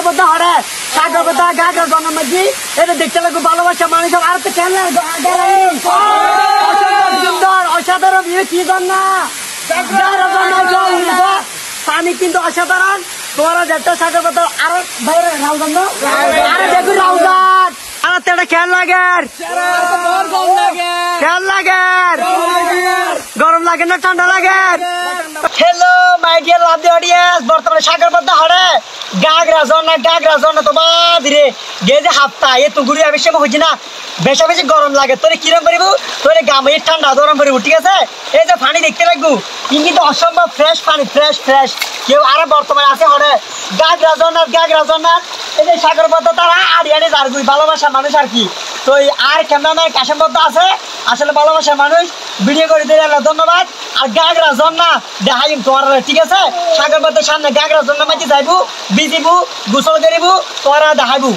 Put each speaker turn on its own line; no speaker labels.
বদ্ধ হরে সাগর বদ্ধ গাগর জন্মজি এটা দেখতে লাগবে ভালোবাসা মানুষ আর তো কেন সুন্দর অসাধারণ কি জন্য পানি কিন্তু অসাধারণ তোমরা যেটা সাগর বদ্ধ আরো বাইরে রাউজান আরে দেখুন রাউজান আর তেটা কেন লাগে কেন লাগে গরম লাগে না ঠান্ডা লাগে hello my dear lovely audience বর্তমানে সাগর বদ্ধ হরে গাগরা ঝর্ণা তোমার ধীরে গে যে হাফতা এ তো ঘুরে বেশি হচ্ছে না বেশা বেশি গরম লাগে তোরে কিরম করিব তোরে গামে ঠান্ডা গরম করিব ঠিক আছে এই যে পানি দেখতে লাগবো কিন্তু অসম্ভব ফ্রেশ পানি ফ্রেশ কেউ আরো বর্তমানে আছে হরে গাগরা ঝর্ণা এই যে সাগর বদ্ধ তারা আড়িয়ানি যারগুই ভালোবাসা মানুষ আর কি তো আর ক্যামেরাম্যান কাশেম বদ্ধ আছে আসলে ভালোবাসার মানুষ ভিডিও করে দিলে ধন্যবাদ আর গাগরা ঝর্ণা দেখাইম তোমার ঠিক আছে সাগর বদ্ধের সামনে গাগরা ঝর্ণা মাঝে যাইবো ভিজিবো গোসল করিব তোরা দেখাইবো